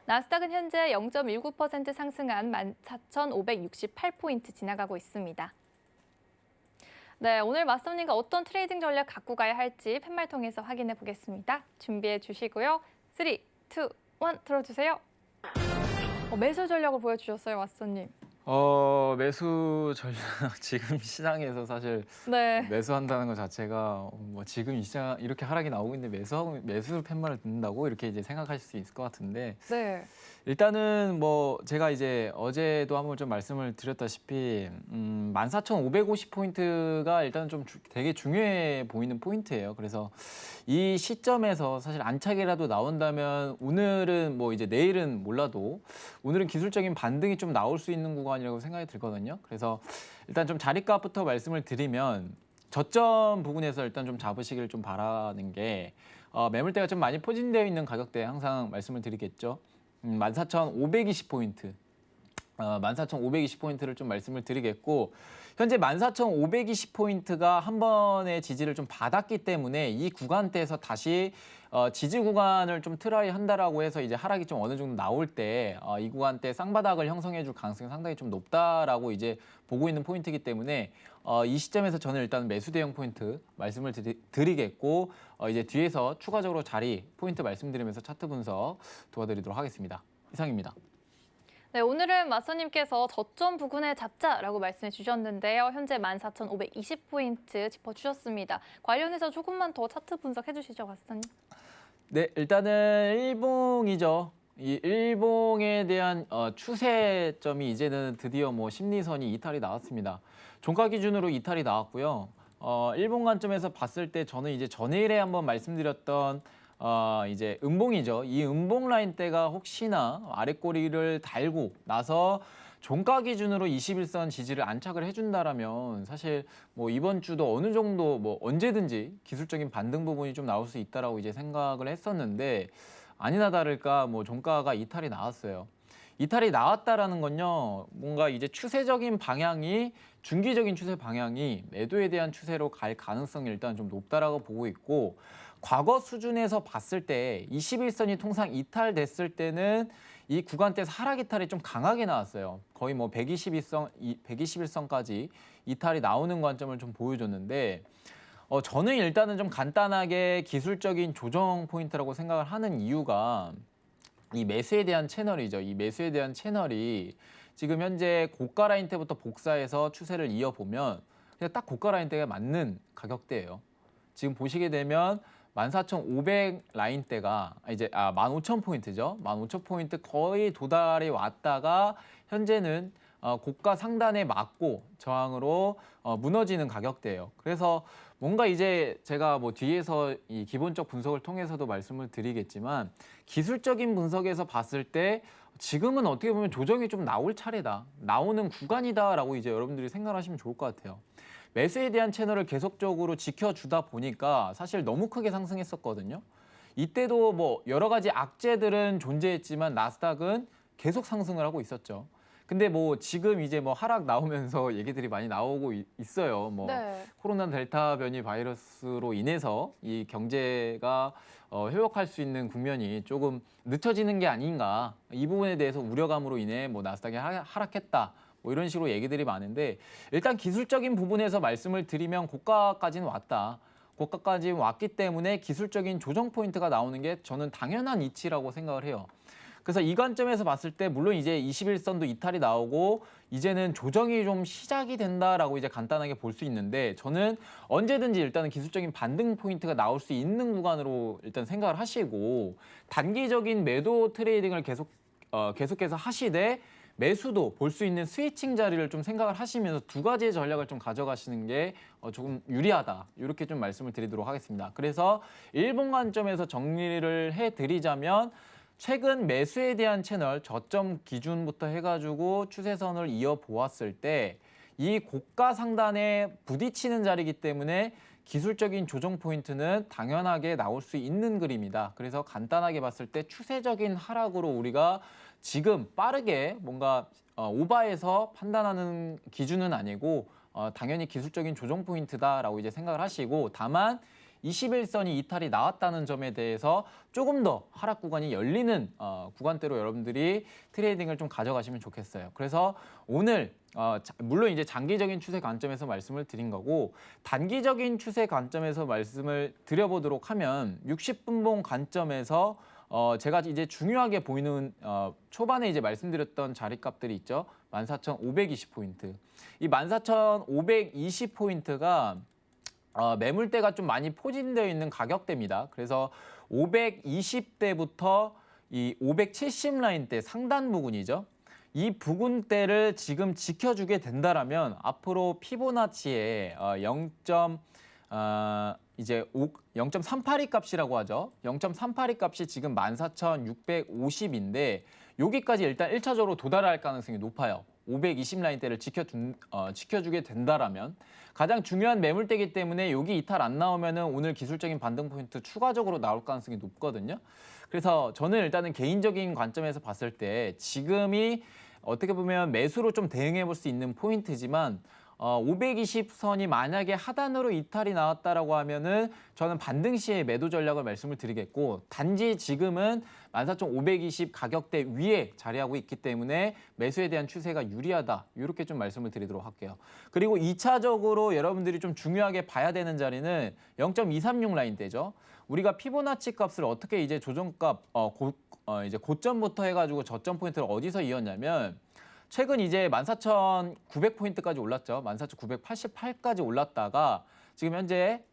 나스닥은 현재 0.19% 상승한 14,568포인트 지나가고 있습니다. 네, 오늘 맞선님과 어떤 트레이딩 전략 갖고 가야 할지 팻말 통해서 확인해 보겠습니다. 준비해 주시고요. 3, 2, 1 들어주세요. 매수 전략을 보여주셨어요, 맞선님. 매수 전략 지금 시장에서 사실 네. 매수한다는 것 자체가 뭐 지금 이 시장 이렇게 하락이 나오고 있는데 매수 팻말을 듣는다고 이렇게 이제 생각하실 수 있을 것 같은데 네. 일단은 뭐 제가 이제 어제도 한번 좀 말씀을 드렸다시피 14,550포인트가 일단 좀 되게 중요해 보이는 포인트예요. 그래서 이 시점에서 사실 안착이라도 나온다면 오늘은 뭐 이제 내일은 몰라도 오늘은 기술적인 반등이 좀 나올 수 있는 구간이라고 생각이 들거든요. 그래서 일단 좀 자리값부터 말씀을 드리면 저점 부분에서 일단 좀 잡으시길 좀 바라는 게 매물대가 좀 많이 포진되어 있는 가격대에 항상 말씀을 드리겠죠. 14,520포인트. 14,520포인트를 좀 말씀을 드리겠고 현재 14,520포인트가 한 번의 지지를 좀 받았기 때문에 이 구간대에서 다시 지지 구간을 좀 트라이 한다라고 해서 이제 하락이 좀 어느 정도 나올 때 이 구간대 쌍바닥을 형성해 줄 가능성이 상당히 좀 높다라고 이제 보고 있는 포인트이기 때문에 이 시점에서 저는 일단 매수 대형 포인트 말씀을 드리겠고 이제 뒤에서 추가적으로 자리 포인트 말씀드리면서 차트 분석 도와드리도록 하겠습니다. 이상입니다. 네, 오늘은 맞선님께서 저점 부근에 잡자라고 말씀해 주셨는데요. 현재 14,520포인트 짚어주셨습니다. 관련해서 조금만 더 차트 분석해 주시죠, 맞선님. 네, 일단은 일봉이죠. 이 일봉에 대한 추세점이 이제는 드디어 뭐 심리선이 이탈이 나왔습니다. 종가 기준으로 이탈이 나왔고요. 일본 관점에서 봤을 때 저는 이제 전일에 한번 말씀드렸던 이제 음봉이죠. 이 음봉 라인대가 혹시나 아랫꼬리를 달고 나서 종가 기준으로 21선 지지를 안착을 해준다라면 사실 뭐 이번 주도 어느 정도 뭐 언제든지 기술적인 반등 부분이 좀 나올 수 있다라고 이제 생각을 했었는데 아니나 다를까 뭐 종가가 이탈이 나왔어요. 이탈이 나왔다라는 건요, 뭔가 이제 추세적인 방향이 중기적인 추세 방향이 매도에 대한 추세로 갈 가능성이 일단 좀 높다라고 보고 있고 과거 수준에서 봤을 때 21선이 통상 이탈됐을 때는 이 구간대에서 하락 이탈이 좀 강하게 나왔어요. 거의 뭐 121선까지 이탈이 나오는 관점을 좀 보여줬는데 저는 일단은 좀 간단하게 기술적인 조정 포인트라고 생각을 하는 이유가 이 매수에 대한 채널이죠. 이 매수에 대한 채널이 지금 현재 고가 라인 때부터 복사해서 추세를 이어보면 그냥 딱 고가 라인 대에 맞는 가격대예요. 지금 보시게 되면 14,500 라인대가 이제 15,000포인트죠. 15,000포인트 거의 도달해 왔다가 현재는 고가 상단에 맞고 저항으로 무너지는 가격대예요. 그래서 뭔가 이제 제가 뭐 뒤에서 이 기본적 분석을 통해서도 말씀을 드리겠지만 기술적인 분석에서 봤을 때 지금은 어떻게 보면 조정이 좀 나올 차례다. 나오는 구간이다라고 이제 여러분들이 생각하시면 좋을 것 같아요. 매수에 대한 채널을 계속적으로 지켜주다 보니까 사실 너무 크게 상승했었거든요. 이때도 뭐 여러 가지 악재들은 존재했지만 나스닥은 계속 상승을 하고 있었죠. 근데 뭐 지금 이제 뭐 하락 나오면서 얘기들이 많이 나오고 있어요. 뭐 네. 코로나 델타 변이 바이러스로 인해서 이 경제가 회복할 수 있는 국면이 조금 늦춰지는 게 아닌가. 이 부분에 대해서 우려감으로 인해 뭐 나스닥이 하락했다. 뭐 이런 식으로 얘기들이 많은데 일단 기술적인 부분에서 말씀을 드리면 고가까지는 왔다. 고가까지 왔기 때문에 기술적인 조정 포인트가 나오는 게 저는 당연한 이치라고 생각을 해요. 그래서 이 관점에서 봤을 때 물론 이제 21선도 이탈이 나오고 이제는 조정이 좀 시작이 된다라고 이제 간단하게 볼 수 있는데 저는 언제든지 일단은 기술적인 반등 포인트가 나올 수 있는 구간으로 일단 생각을 하시고 단기적인 매도 트레이딩을 계속해서 하시되 매수도 볼 수 있는 스위칭 자리를 좀 생각을 하시면서 두 가지의 전략을 좀 가져가시는 게 조금 유리하다. 이렇게 좀 말씀을 드리도록 하겠습니다. 그래서 일본 관점에서 정리를 해드리자면 최근 매수에 대한 채널 저점 기준부터 해가지고 추세선을 이어보았을 때 이 고가 상단에 부딪히는 자리이기 때문에 기술적인 조정 포인트는 당연하게 나올 수 있는 그림이다. 그래서 간단하게 봤을 때 추세적인 하락으로 우리가 지금 빠르게 뭔가 오바해서 판단하는 기준은 아니고 당연히 기술적인 조정 포인트다라고 이제 생각을 하시고 다만 21선이 이탈이 나왔다는 점에 대해서 조금 더 하락 구간이 열리는 구간대로 여러분들이 트레이딩을 좀 가져가시면 좋겠어요. 그래서 오늘 물론 이제 장기적인 추세 관점에서 말씀을 드린 거고 단기적인 추세 관점에서 말씀을 드려보도록 하면 60분봉 관점에서 제가 이제 중요하게 보이는 초반에 이제 말씀드렸던 자리값들이 있죠. 14,520포인트. 이 14,520포인트가 매물대가 좀 많이 포진되어 있는 가격대입니다. 그래서 520대부터 이 570 라인대 상단 부근이죠. 이 부근대를 지금 지켜주게 된다라면 앞으로 피보나치의 0.32 값이라고 하죠. 0.32 값이 지금 14,650인데 여기까지 일단 1차적으로 도달할 가능성이 높아요. 520 라인대를 지켜주게 된다라면 가장 중요한 매물대이기 때문에 여기 이탈 안 나오면은 오늘 기술적인 반등 포인트 추가적으로 나올 가능성이 높거든요. 그래서 저는 일단은 개인적인 관점에서 봤을 때 지금이 어떻게 보면 매수로 좀 대응해 볼 수 있는 포인트지만 520선이 만약에 하단으로 이탈이 나왔다라고 하면은 저는 반등 시에 매도 전략을 말씀을 드리겠고 단지 지금은 14,520 가격대 위에 자리하고 있기 때문에 매수에 대한 추세가 유리하다. 이렇게 좀 말씀을 드리도록 할게요. 그리고 2차적으로 여러분들이 좀 중요하게 봐야 되는 자리는 0.236 라인대죠. 우리가 피보나치 값을 어떻게 이제 조정값 이제 고점부터 해가지고 저점 포인트를 어디서 이었냐면 최근 이제 14,900포인트까지 올랐죠. 14,988까지 올랐다가 지금 현재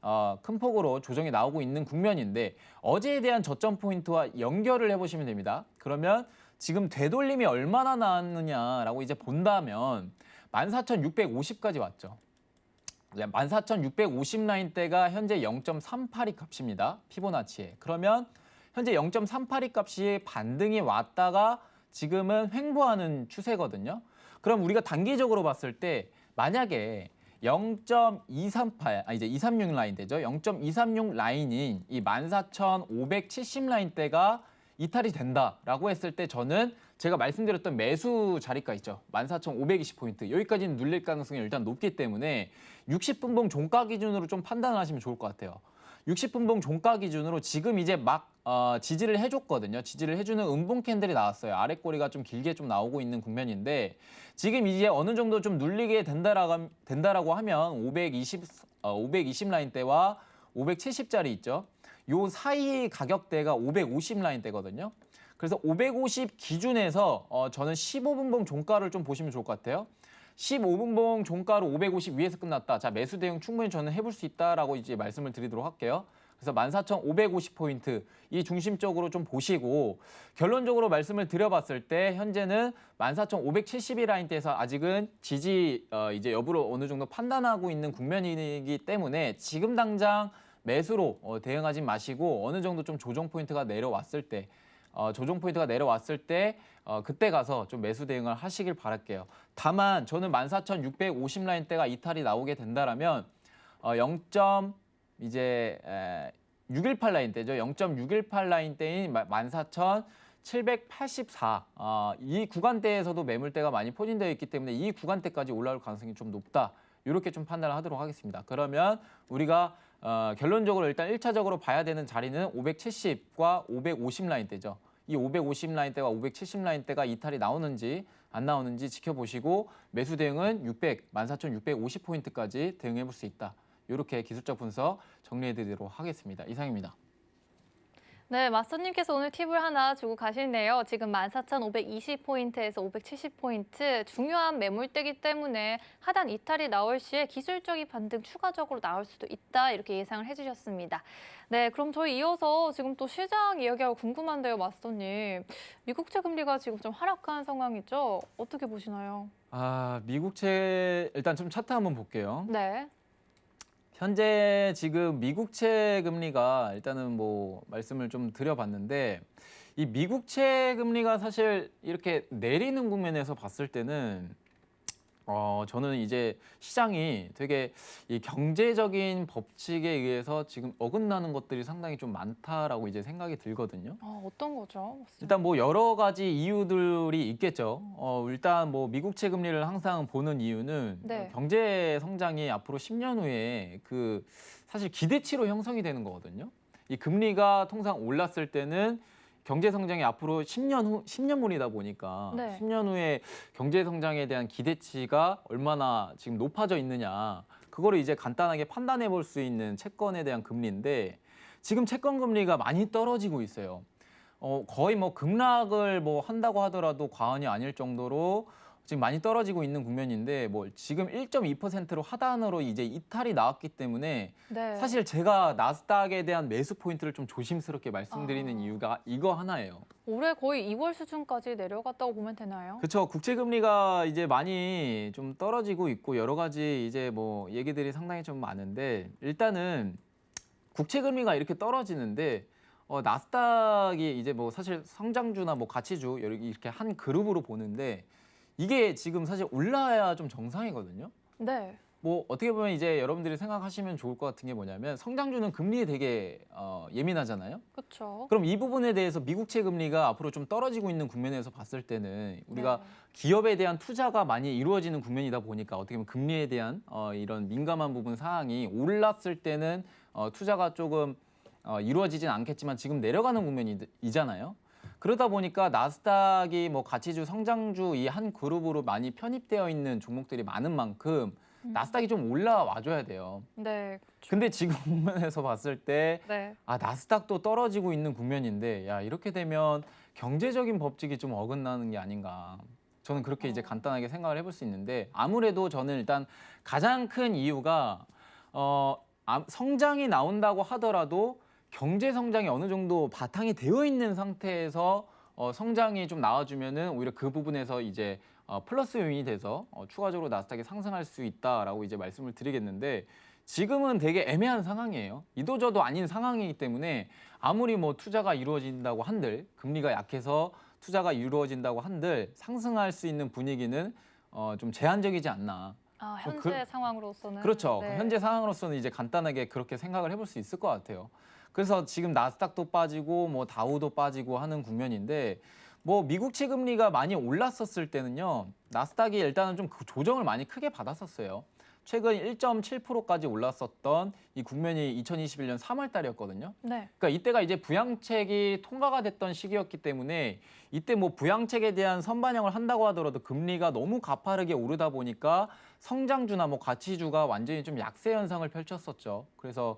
큰 폭으로 조정이 나오고 있는 국면인데 어제에 대한 저점 포인트와 연결을 해보시면 됩니다. 그러면 지금 되돌림이 얼마나 나왔느냐라고 이제 본다면 14,650까지 왔죠. 14,650 라인대가 현재 0.382 값입니다. 피보나치에. 그러면 현재 0.382 값이 반등이 왔다가 지금은 횡보하는 추세거든요. 그럼 우리가 단기적으로 봤을 때 만약에 0.238, 이제 236 라인대죠. 0.236 라인인 이 14,570 라인대가 이탈이 된다라고 했을 때 저는 제가 말씀드렸던 매수 자리가 있죠. 14,520포인트. 여기까지는 눌릴 가능성이 일단 높기 때문에 60분봉 종가 기준으로 좀 판단을 하시면 좋을 것 같아요. 60분봉 종가 기준으로 지금 이제 막 지지를 해줬거든요. 지지를 해주는 음봉 캔들이 나왔어요. 아래 꼬리가 좀 길게 좀 나오고 있는 국면인데 지금 이제 어느 정도 좀 눌리게 된다라고 하면 520 라인대와 570짜리 있죠. 요 사이 가격대가 550 라인대거든요. 그래서 550 기준에서 저는 15분봉 종가를 좀 보시면 좋을 것 같아요. 15분봉 종가로 550 위에서 끝났다. 자, 매수 대응 충분히 저는 해볼 수 있다라고 이제 말씀을 드리도록 할게요. 그래서 14,550포인트 이 중심적으로 좀 보시고 결론적으로 말씀을 드려봤을 때 현재는 14,572 라인대에서 아직은 지지 이제 여부를 어느 정도 판단하고 있는 국면이기 때문에 지금 당장 매수로 대응하지 마시고 어느 정도 좀 조정 포인트가 내려왔을 때 그때 가서 좀 매수 대응을 하시길 바랄게요. 다만 저는 14,650 라인대가 이탈이 나오게 된다라면 618 라인대죠. 0.618 라인대인 14,784 이 구간대에서도 매물대가 많이 포진되어 있기 때문에 이 구간대까지 올라올 가능성이 좀 높다. 이렇게 좀 판단을 하도록 하겠습니다. 그러면 우리가 결론적으로 일단 1차적으로 봐야 되는 자리는 570과 550 라인대죠. 이 550 라인대와 570 라인대가 이탈이 나오는지 안 나오는지 지켜보시고 매수 대응은 14,650포인트까지 대응해 볼 수 있다. 이렇게 기술적 분석 정리해 드리도록 하겠습니다. 이상입니다. 네, 마스터님께서 오늘 팁을 하나 주고 가시네요. 지금 14,520포인트에서 570포인트 중요한 매물대이기 때문에 하단 이탈이 나올 시에 기술적인 반등 추가적으로 나올 수도 있다 이렇게 예상을 해주셨습니다. 네, 그럼 저희 이어서 지금 또 시장 이야기하고 궁금한데요, 마스터님. 미국채 금리가 지금 좀 하락한 상황이죠? 어떻게 보시나요? 미국채 일단 좀 차트 한번 볼게요. 네. 현재 지금 미국채 금리가 일단은 뭐 말씀을 좀 드려봤는데 이 미국채 금리가 사실 이렇게 내리는 국면에서 봤을 때는 저는 이제 시장이 되게 이 경제적인 법칙에 의해서 지금 어긋나는 것들이 상당히 좀 많다라고 이제 생각이 들거든요. 어떤 거죠? 일단 뭐 여러 가지 이유들이 있겠죠. 일단 뭐 미국채 금리를 항상 보는 이유는 네. 경제 성장이 앞으로 10년 후에 그 사실 기대치로 형성이 되는 거거든요. 이 금리가 통상 올랐을 때는 경제 성장이 앞으로 10년물이다 보니까 네. 10년 후에 경제 성장에 대한 기대치가 얼마나 지금 높아져 있느냐. 그거를 이제 간단하게 판단해 볼 수 있는 채권에 대한 금리인데 지금 채권 금리가 많이 떨어지고 있어요. 거의 뭐 급락을 뭐 한다고 하더라도 과언이 아닐 정도로 지금 많이 떨어지고 있는 국면인데 뭐 지금 1.2%로 하단으로 이제 이탈이 나왔기 때문에 네. 사실 제가 나스닥에 대한 매수 포인트를 좀 조심스럽게 말씀드리는 아. 이유가 이거 하나예요. 올해 거의 2월 수준까지 내려갔다고 보면 되나요? 그렇죠. 국채 금리가 이제 많이 좀 떨어지고 있고 여러 가지 이제 뭐 얘기들이 상당히 좀 많은데 일단은 국채 금리가 이렇게 떨어지는데 나스닥이 이제 뭐 사실 성장주나 뭐 가치주 이렇게 한 그룹으로 보는데 이게 지금 사실 올라야 좀 정상이거든요. 네. 뭐 어떻게 보면 이제 여러분들이 생각하시면 좋을 것 같은 게 뭐냐면 성장주는 금리에 되게 예민하잖아요. 그렇죠. 그럼 이 부분에 대해서 미국채 금리가 앞으로 좀 떨어지고 있는 국면에서 봤을 때는 우리가 네. 기업에 대한 투자가 많이 이루어지는 국면이다 보니까 어떻게 보면 금리에 대한 이런 민감한 부분 사항이 올랐을 때는 투자가 조금 이루어지진 않겠지만 지금 내려가는 국면이잖아요. 그러다 보니까 나스닥이 뭐 가치주, 성장주 이 한 그룹으로 많이 편입되어 있는 종목들이 많은 만큼 나스닥이 좀 올라와줘야 돼요. 네. 그렇죠. 근데 지금 국면에서 봤을 때 네. 나스닥도 떨어지고 있는 국면인데 야 이렇게 되면 경제적인 법칙이 좀 어긋나는 게 아닌가. 저는 그렇게 이제 간단하게 생각을 해볼 수 있는데 아무래도 저는 일단 가장 큰 이유가 성장이 나온다고 하더라도 경제 성장이 어느 정도 바탕이 되어 있는 상태에서 성장이 좀 나와주면은 오히려 그 부분에서 이제 플러스 요인이 돼서 추가적으로 나스닥이 상승할 수 있다라고 이제 말씀을 드리겠는데 지금은 되게 애매한 상황이에요. 이도저도 아닌 상황이기 때문에 아무리 뭐 투자가 이루어진다고 한들 금리가 약해서 투자가 이루어진다고 한들 상승할 수 있는 분위기는 좀 제한적이지 않나. 현재 상황으로서는. 그렇죠. 네. 현재 상황으로서는 이제 간단하게 그렇게 생각을 해볼 수 있을 것 같아요. 그래서 지금 나스닥도 빠지고 뭐 다우도 빠지고 하는 국면인데 뭐 미국채 금리가 많이 올랐었을 때는요. 나스닥이 일단은 좀 조정을 많이 크게 받았었어요. 최근 1.7%까지 올랐었던 이 국면이 2021년 3월 달이었거든요. 네. 그러니까 이때가 이제 부양책이 통과가 됐던 시기였기 때문에 이때 뭐 부양책에 대한 선반영을 한다고 하더라도 금리가 너무 가파르게 오르다 보니까 성장주나 뭐 가치주가 완전히 좀 약세 현상을 펼쳤었죠. 그래서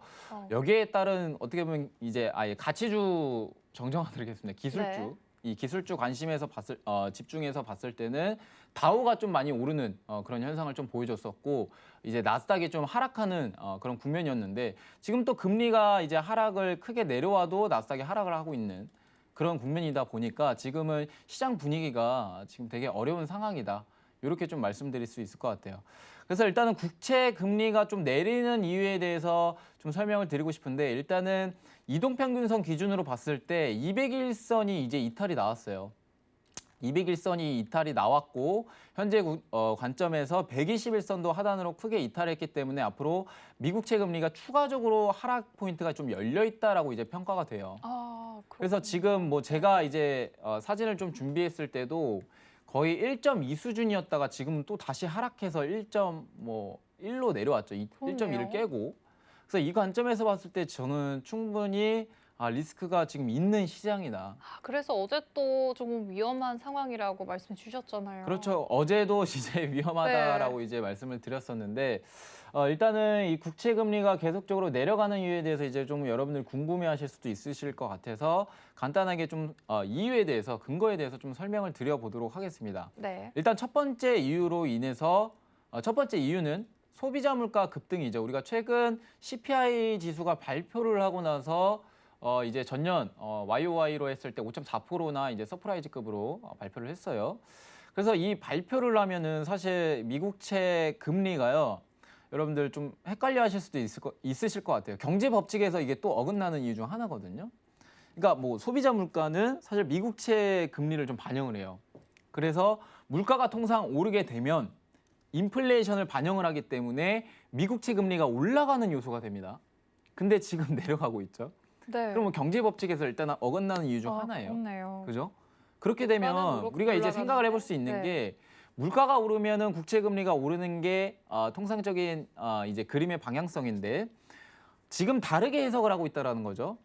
여기에 따른 어떻게 보면 이제 아예 가치주 정정화 드리겠습니다. 기술주. 네. 이 기술주 관심에서 집중해서 봤을 때는 다우가 좀 많이 오르는 그런 현상을 좀 보여줬었고 이제 나스닥이 좀 하락하는 그런 국면이었는데 지금 또 금리가 이제 하락을 크게 내려와도 나스닥이 하락을 하고 있는 그런 국면이다 보니까 지금은 시장 분위기가 지금 되게 어려운 상황이다. 이렇게 좀 말씀드릴 수 있을 것 같아요. 그래서 일단은 국채 금리가 좀 내리는 이유에 대해서 좀 설명을 드리고 싶은데 일단은 이동평균선 기준으로 봤을 때 200일선이 이제 이탈이 나왔어요. 200일선이 이탈이 나왔고 현재 관점에서 120일선도 하단으로 크게 이탈했기 때문에 앞으로 미국채 금리가 추가적으로 하락 포인트가 좀 열려 있다라고 이제 평가가 돼요. 그래서 지금 뭐 제가 이제 사진을 좀 준비했을 때도 거의 1.2 수준이었다가 지금 또 다시 하락해서 1.1로 내려왔죠. 1.1을 깨고. 그래서 이 관점에서 봤을 때 저는 충분히 리스크가 지금 있는 시장이다. 그래서 어제 또 조금 위험한 상황이라고 말씀해 주셨잖아요. 그렇죠. 어제도 진짜 위험하다라고 이제 말씀을 드렸었는데 일단은 이 국채 금리가 계속적으로 내려가는 이유에 대해서 이제 좀 여러분들 궁금해하실 수도 있으실 것 같아서 간단하게 좀 이유에 대해서 근거에 대해서 좀 설명을 드려보도록 하겠습니다. 네. 일단 첫 번째 이유로 인해서 첫 번째 이유는 소비자 물가 급등이죠. 우리가 최근 CPI 지수가 발표를 하고 나서 이제 전년 YOY로 했을 때 5.4%나 이제 서프라이즈급으로 발표를 했어요. 그래서 이 발표를 하면은 사실 미국채 금리가요. 여러분들 좀 헷갈려 하실 수도 있으실 것 같아요. 경제 법칙에서 이게 또 어긋나는 이유 중 하나거든요. 그러니까 뭐 소비자 물가는 사실 미국채 금리를 좀 반영을 해요. 그래서 물가가 통상 오르게 되면 인플레이션을 반영을 하기 때문에 미국채 금리가 올라가는 요소가 됩니다. 근데 지금 내려가고 있죠. 네. 그러면 경제 법칙에서 일단 어긋나는 이유 중 하나예요. 그렇네요. 그죠? 그렇게 물가는 되면 오르고 우리가 이제 올라가는데. 생각을 해볼 수 있는 네. 게 물가가 오르면은 국채 금리가 오르는 게 통상적인 이제 그림의 방향성인데 지금 다르게 해석을 하고 있다라는 거죠.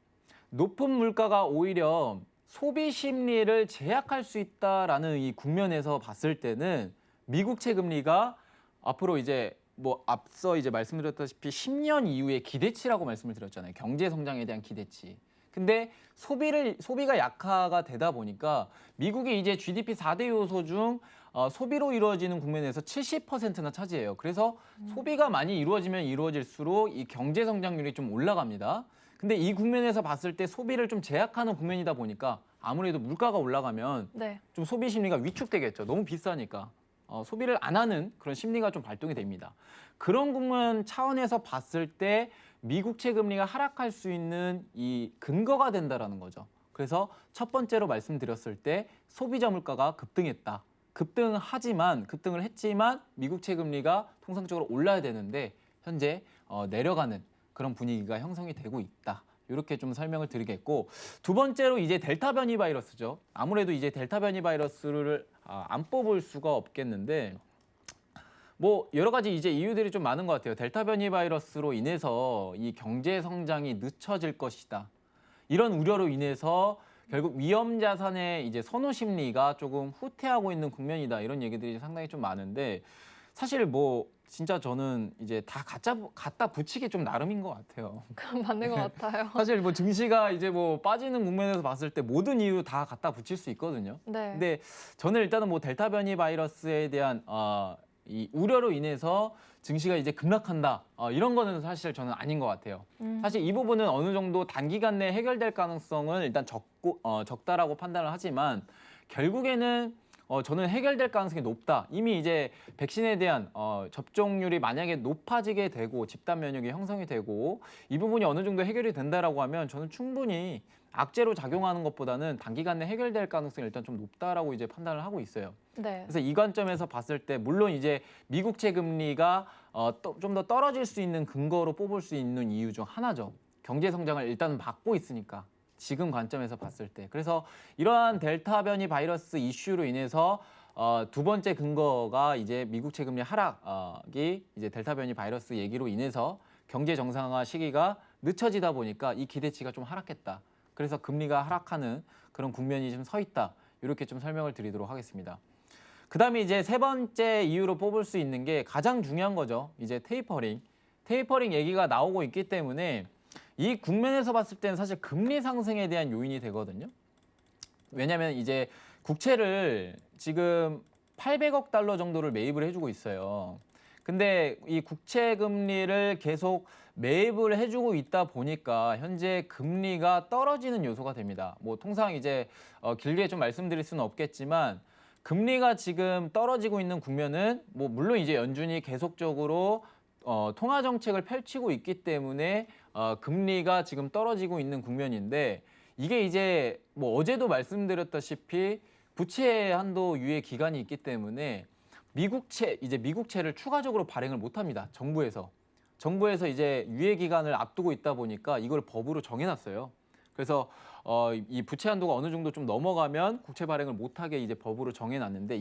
높은 물가가 오히려 소비 심리를 제약할 수 있다라는 이 국면에서 봤을 때는 미국채 금리가 앞으로 이제 뭐 앞서 이제 말씀드렸다시피 10년 이후의 기대치라고 말씀을 드렸잖아요. 경제 성장에 대한 기대치. 근데 소비가 약화가 되다 보니까 미국이 이제 GDP 4대 요소 중 소비로 이루어지는 국면에서 70%나 차지해요. 그래서 소비가 많이 이루어지면 이루어질수록 이 경제 성장률이 좀 올라갑니다. 근데 이 국면에서 봤을 때 소비를 좀 제약하는 국면이다 보니까 아무래도 물가가 올라가면 네. 좀 소비 심리가 위축되겠죠. 너무 비싸니까. 소비를 안 하는 그런 심리가 좀 발동이 됩니다. 그런 국면 차원에서 봤을 때 미국채 금리가 하락할 수 있는 이 근거가 된다라는 거죠. 그래서 첫 번째로 말씀드렸을 때 소비자 물가가 급등했다. 급등을 했지만 미국채 금리가 통상적으로 올라야 되는데 현재 내려가는 그런 분위기가 형성이 되고 있다. 이렇게 좀 설명을 드리겠고 두 번째로 이제 델타 변이 바이러스죠. 아무래도 이제 델타 변이 바이러스를 안 뽑을 수가 없겠는데 뭐 여러 가지 이제 이유들이 좀 많은 것 같아요. 델타 변이 바이러스로 인해서 이 경제 성장이 늦춰질 것이다. 이런 우려로 인해서 결국 위험 자산의 이제 선호 심리가 조금 후퇴하고 있는 국면이다. 이런 얘기들이 상당히 좀 많은데 사실 뭐 진짜 저는 이제 다 갖다 붙이기 좀 나름인 것 같아요. 그럼 맞는 것 같아요. 사실 뭐 증시가 이제 뭐 빠지는 국면에서 봤을 때 모든 이유 다 갖다 붙일 수 있거든요. 네. 근데 저는 일단은 뭐 델타 변이 바이러스에 대한 이 우려로 인해서 증시가 이제 급락한다 이런 거는 사실 저는 아닌 것 같아요. 사실 이 부분은 어느 정도 단기간 내에 해결될 가능성은 일단 적다라고 판단을 하지만 결국에는 저는 해결될 가능성이 높다. 이미 이제 백신에 대한 접종률이 만약에 높아지게 되고 집단 면역이 형성이 되고 이 부분이 어느 정도 해결이 된다라고 하면 저는 충분히 악재로 작용하는 것보다는 단기간 내에 해결될 가능성이 일단 좀 높다라고 이제 판단을 하고 있어요. 네. 그래서 이 관점에서 봤을 때 물론 이제 미국채 금리가 좀 더 떨어질 수 있는 근거로 뽑을 수 있는 이유 중 하나죠. 경제 성장을 일단은 막고 있으니까. 지금 관점에서 봤을 때. 그래서 이러한 델타 변이 바이러스 이슈로 인해서 두 번째 근거가 이제 미국채 금리 하락이 이제 델타 변이 바이러스 얘기로 인해서 경제 정상화 시기가 늦춰지다 보니까 이 기대치가 좀 하락했다. 그래서 금리가 하락하는 그런 국면이 좀 서 있다. 이렇게 좀 설명을 드리도록 하겠습니다. 그다음에 이제 세 번째 이유로 뽑을 수 있는 게 가장 중요한 거죠. 이제 테이퍼링. 테이퍼링 얘기가 나오고 있기 때문에 이 국면에서 봤을 때는 사실 금리 상승에 대한 요인이 되거든요. 왜냐하면 이제 국채를 지금 800억 달러 정도를 매입을 해주고 있어요. 근데 이 국채 금리를 계속 매입을 해주고 있다 보니까 현재 금리가 떨어지는 요소가 됩니다. 뭐 통상 이제 길게 좀 말씀드릴 수는 없겠지만 금리가 지금 떨어지고 있는 국면은 뭐 물론 이제 연준이 계속적으로 통화 정책을 펼치고 있기 때문에 금리가 지금 떨어지고 있는 국면인데 이게 이제 뭐 어제도 말씀드렸다시피 부채 한도 유예 기간이 있기 때문에 미국채를 추가적으로 발행을 못 합니다. 정부에서 이제 유예 기간을 앞두고 있다 보니까 이걸 법으로 정해놨어요. 그래서 이 부채 한도가 어느 정도 좀 넘어가면 국채 발행을 못하게 이제 법으로 정해놨는데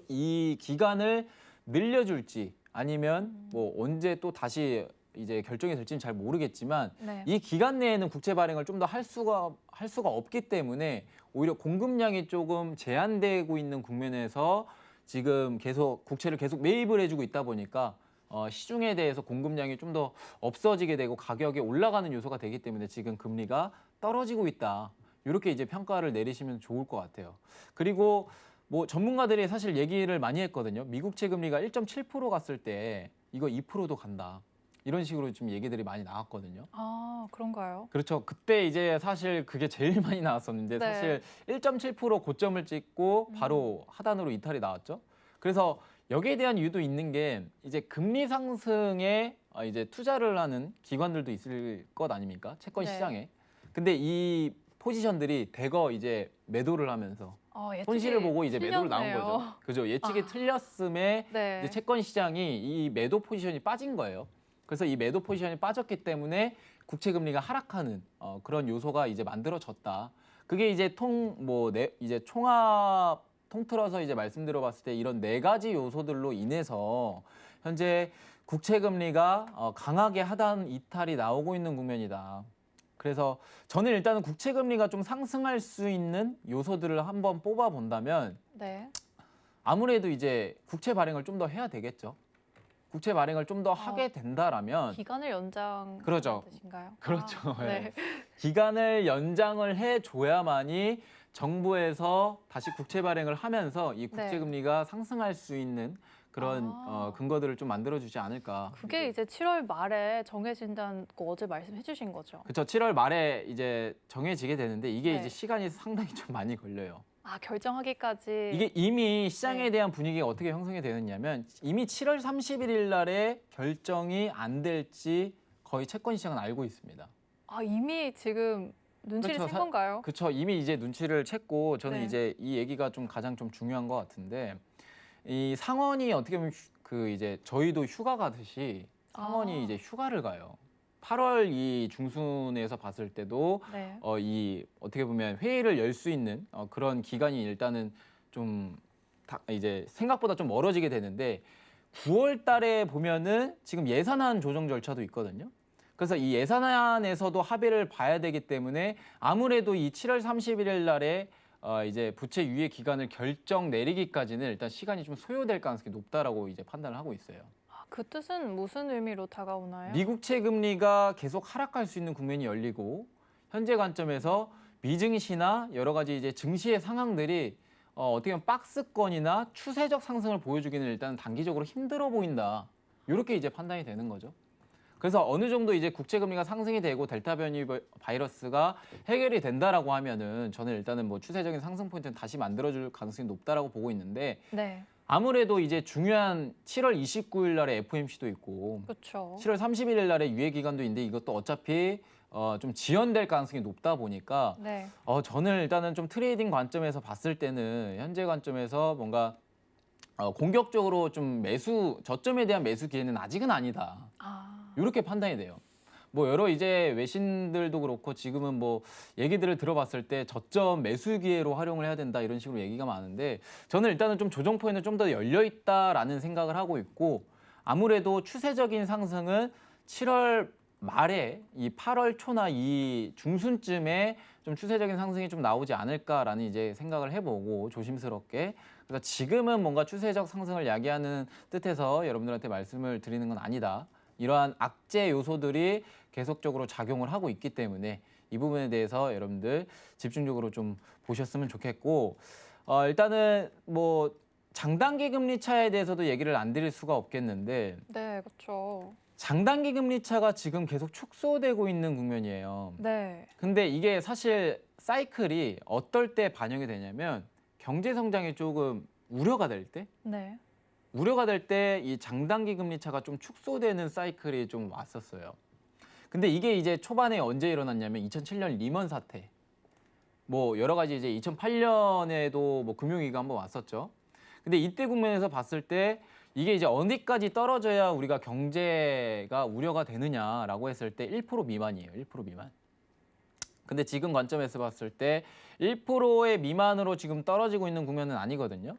이 기간을 늘려줄지 아니면 뭐 언제 또 다시 이제 결정이 될지는 잘 모르겠지만 네. 이 기간 내에는 국채 발행을 좀 더 할 수가 없기 때문에 오히려 공급량이 조금 제한되고 있는 국면에서 지금 국채를 계속 매입을 해주고 있다 보니까 시중에 대해서 공급량이 좀 더 없어지게 되고 가격이 올라가는 요소가 되기 때문에 지금 금리가 떨어지고 있다. 이렇게 이제 평가를 내리시면 좋을 것 같아요. 그리고 뭐 전문가들이 사실 얘기를 많이 했거든요. 미국채 금리가 1.7% 갔을 때 이거 2%도 간다. 이런 식으로 좀 얘기들이 많이 나왔거든요. 아, 그런가요? 그렇죠. 그때 이제 사실 그게 제일 많이 나왔었는데 네. 사실 1.7% 고점을 찍고 바로 하단으로 이탈이 나왔죠. 그래서 여기에 대한 이유도 있는 게 이제 금리 상승에 이제 투자를 하는 기관들도 있을 것 아닙니까? 채권 네. 시장에. 근데 이 포지션들이 대거 이제 매도를 하면서 예측이 손실을 보고 이제 매도를 나온 틀렸네요. 거죠. 그죠? 예측이 아. 틀렸음에 네. 이제 채권 시장이 이 매도 포지션이 빠진 거예요. 그래서 이 매도 포지션이 빠졌기 때문에 국채 금리가 하락하는 그런 요소가 이제 만들어졌다. 그게 이제 이제 총합 통틀어서 이제 말씀드려봤을 때 이런 네 가지 요소들로 인해서 현재 국채 금리가 강하게 하단 이탈이 나오고 있는 국면이다. 그래서 저는 일단은 국채 금리가 좀 상승할 수 있는 요소들을 한번 뽑아 본다면 네. 아무래도 이제 국채 발행을 좀 더 해야 되겠죠. 국채 발행을 좀 더 하게 된다라면 기간을 연장 그렇죠. 뜻인가요? 그렇죠. 네. 기간을 연장을 해줘야만이 정부에서 다시 국채 발행을 하면서 이 국채 네. 금리가 상승할 수 있는 그런 근거들을 좀 만들어주지 않을까. 그게 이제 7월 말에 정해진다고 어제 말씀해 주신 거죠. 그렇죠. 7월 말에 이제 정해지게 되는데 이게 네. 이제 시간이 상당히 좀 많이 걸려요. 결정하기까지. 이게 이미 시장에 네. 대한 분위기가 어떻게 형성이 되느냐면 이미 7월 31일 날에 결정이 안 될지 거의 채권 시장은 알고 있습니다. 이미 지금 눈치를 그렇죠. 챈 건가요? 그렇죠. 이미 이제 눈치를 챘고 저는 네. 이제 이 얘기가 좀 가장 좀 중요한 것 같은데 이 상원이 어떻게 보면 그 이제 저희도 휴가 가듯이 상원이 이제 휴가를 가요. 8월 이 중순에서 봤을 때도 네. 이 어떻게 보면 회의를 열 수 있는 그런 기간이 일단은 좀 이제 생각보다 좀 멀어지게 되는데 9월 달에 보면은 지금 예산안 조정 절차도 있거든요. 그래서 이 예산안에서도 합의를 봐야 되기 때문에 아무래도 이 7월 31일 날에 이제 부채 유예 기간을 결정 내리기까지는 일단 시간이 좀 소요될 가능성이 높다라고 이제 판단을 하고 있어요. 그 뜻은 무슨 의미로 다가오나요? 미국채 금리가 계속 하락할 수 있는 국면이 열리고 현재 관점에서 미증시나 여러 가지 이제 증시의 상황들이 어떻게 보면 박스권이나 추세적 상승을 보여주기는 일단 단기적으로 힘들어 보인다. 이렇게 이제 판단이 되는 거죠. 그래서 어느 정도 이제 국채 금리가 상승이 되고 델타 변이 바이러스가 해결이 된다라고 하면은 저는 일단은 뭐 추세적인 상승 포인트는 다시 만들어줄 가능성이 높다라고 보고 있는데 네. 아무래도 이제 중요한 7월 29일 날에 FOMC도 있고 그렇죠. 7월 31일 날에 유예 기간도 있는데 이것도 어차피 좀 지연될 가능성이 높다 보니까 네. 저는 일단은 좀 트레이딩 관점에서 봤을 때는 현재 관점에서 뭔가 공격적으로 좀 저점에 대한 매수 기회는 아직은 아니다. 이렇게 판단이 돼요. 뭐 여러 이제 외신들도 그렇고 지금은 뭐 얘기들을 들어봤을 때 저점 매수 기회로 활용을 해야 된다 이런 식으로 얘기가 많은데 저는 일단은 좀 조정 포인트는 좀 더 열려 있다라는 생각을 하고 있고 아무래도 추세적인 상승은 7월 말에 이 8월 초나 이 중순쯤에 좀 추세적인 상승이 좀 나오지 않을까라는 이제 생각을 해보고 조심스럽게 그래서 지금은 뭔가 추세적 상승을 야기하는 뜻에서 여러분들한테 말씀을 드리는 건 아니다. 이러한 악재 요소들이 계속적으로 작용을 하고 있기 때문에 이 부분에 대해서 여러분들 집중적으로 좀 보셨으면 좋겠고 일단은 뭐 장단기 금리 차에 대해서도 얘기를 안 드릴 수가 없겠는데 네, 그렇죠. 장단기 금리 차가 지금 계속 축소되고 있는 국면이에요. 네. 근데 이게 사실 사이클이 어떨 때 반영이 되냐면 경제 성장이 조금 우려가 될 때 네. 우려가 될 때 이 장단기 금리 차가 좀 축소되는 사이클이 좀 왔었어요. 근데 이게 이제 초반에 언제 일어났냐면 2007년 리먼 사태. 뭐 여러 가지 이제 2008년에도 뭐 금융위기가 한번 왔었죠. 근데 이때 국면에서 봤을 때 이게 이제 어디까지 떨어져야 우리가 경제가 우려가 되느냐라고 했을 때 1% 미만이에요. 1% 미만. 근데 지금 관점에서 봤을 때 1%의 미만으로 지금 떨어지고 있는 국면은 아니거든요.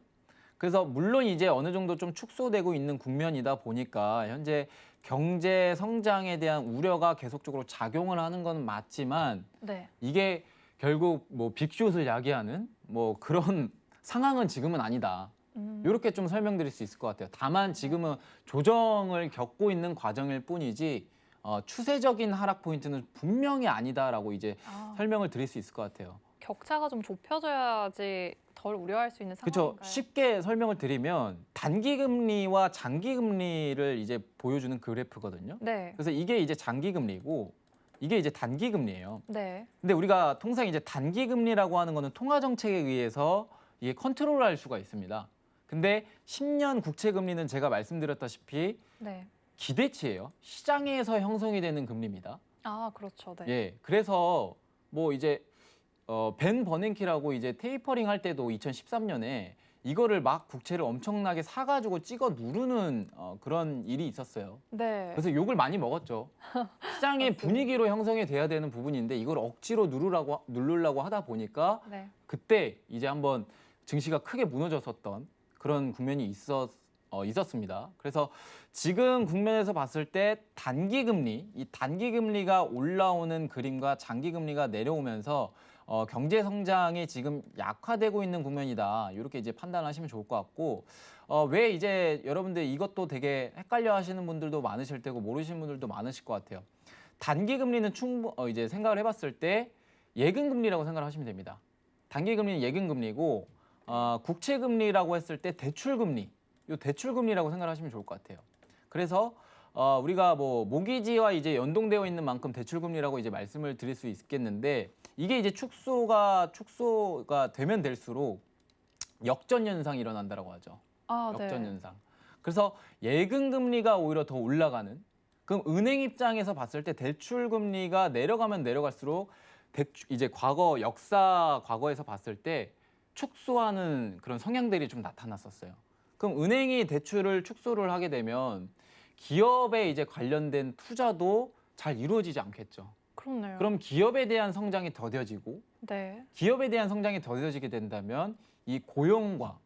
그래서 물론 이제 어느 정도 좀 축소되고 있는 국면이다 보니까 현재 경제 성장에 대한 우려가 계속적으로 작용을 하는 건 맞지만 네. 이게 결국 뭐 빅숏을 야기하는 뭐 그런 상황은 지금은 아니다. 이렇게 좀 설명드릴 수 있을 것 같아요. 다만 지금은 조정을 겪고 있는 과정일 뿐이지 추세적인 하락 포인트는 분명히 아니다라고 이제 설명을 드릴 수 있을 것 같아요. 격차가 좀 좁혀져야지 덜 우려할 수 있는 그렇죠. 상황인가요? 쉽게 설명을 드리면 단기 금리와 장기 금리를 이제 보여주는 그래프거든요. 네. 그래서 이게 이제 장기 금리고 이게 이제 단기 금리예요. 네. 근데 우리가 통상 이제 단기 금리라고 하는 거는 통화 정책에 의해서 이게 컨트롤할 수가 있습니다. 근데 10년 국채 금리는 제가 말씀드렸다시피 네. 기대치예요. 시장에서 형성이 되는 금리입니다. 그렇죠. 네. 예. 그래서 뭐 이제 벤 버냉키라고 이제 테이퍼링 할 때도 2013년에 이거를 막 국채를 엄청나게 사가지고 찍어 누르는 그런 일이 있었어요. 네. 그래서 욕을 많이 먹었죠. 시장의 맞습니다. 분위기로 형성이 돼야 되는 부분인데 이걸 억지로 누르려고 하다 보니까 네. 그때 이제 한번 증시가 크게 무너졌었던 그런 국면이 있었습니다. 그래서 지금 국면에서 봤을 때 단기 금리가 올라오는 그림과 장기 금리가 내려오면서 경제 성장이 지금 약화되고 있는 국면이다. 이렇게 이제 판단하시면 좋을 것 같고 왜 이제 여러분들 이것도 되게 헷갈려 하시는 분들도 많으실 테고 모르시는 분들도 많으실 것 같아요. 단기 금리는 이제 생각을 해봤을 때 예금 금리라고 생각을 하시면 됩니다. 단기 금리는 예금 금리고 국채 금리라고 했을 때 대출 금리, 요 대출 금리라고 생각을 하시면 좋을 것 같아요. 그래서 우리가 뭐 모기지와 이제 연동되어 있는 만큼 대출 금리라고 이제 말씀을 드릴 수 있겠는데 이게 이제 축소가 되면 될수록 역전 현상이 일어난다라고 하죠. 아, 네. 역전 현상. 그래서 예금 금리가 오히려 더 올라가는. 그럼 은행 입장에서 봤을 때 대출 금리가 내려가면 내려갈수록 이제 과거에서 봤을 때 축소하는 그런 성향들이 좀 나타났었어요. 그럼 은행이 대출을 축소를 하게 되면 기업에 이제 관련된 투자도 잘 이루어지지 않겠죠. 그렇네요. 그럼 기업에 대한 성장이 더뎌지고 네. 기업에 대한 성장이 더뎌지게 된다면 이 고용과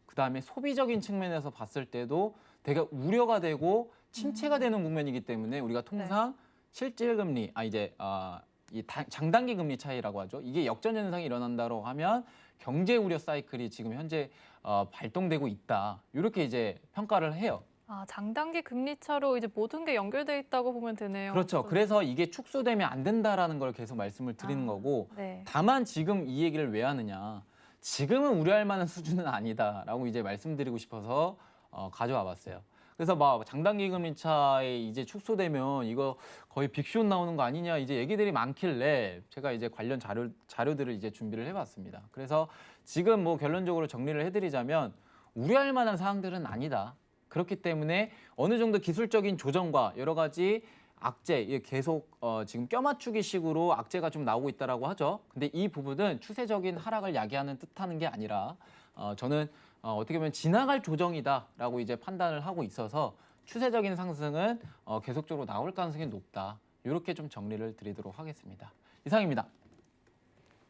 그다음에 소비적인 측면에서 봤을 때도 되게 우려가 되고 침체가 되는 국면이기 때문에 우리가 통상 실질 금리 장단기 금리 차이라고 하죠. 이게 역전 현상이 일어난다고 하면 경제 우려 사이클이 지금 현재 발동되고 있다. 이렇게 이제 평가를 해요. 아, 장단기 금리 차로 이제 모든 게 연결돼 있다고 보면 되네요. 그렇죠. 그래서 이게 축소되면 안 된다라는 걸 계속 말씀을 드리는 거고 네. 다만 지금 이 얘기를 왜 하느냐. 지금은 우려할 만한 수준은 아니다라고 이제 말씀드리고 싶어서 가져와 봤어요. 그래서 막 장단기 금리 차에 이제 축소되면 이거 거의 빅쇼 나오는 거 아니냐 이제 얘기들이 많길래 제가 이제 관련 자료들을 이제 준비를 해봤습니다. 그래서 지금 뭐 결론적으로 정리를 해드리자면 우려할 만한 사항들은 아니다. 그렇기 때문에 어느 정도 기술적인 조정과 여러 가지 악재 계속 지금 껴맞추기 식으로 악재가 좀 나오고 있다라고 하죠. 근데 이 부분은 추세적인 하락을 야기하는 뜻하는 게 아니라 저는 어떻게 보면 지나갈 조정이다라고 이제 판단을 하고 있어서 추세적인 상승은 계속적으로 나올 가능성이 높다. 이렇게 좀 정리를 드리도록 하겠습니다. 이상입니다.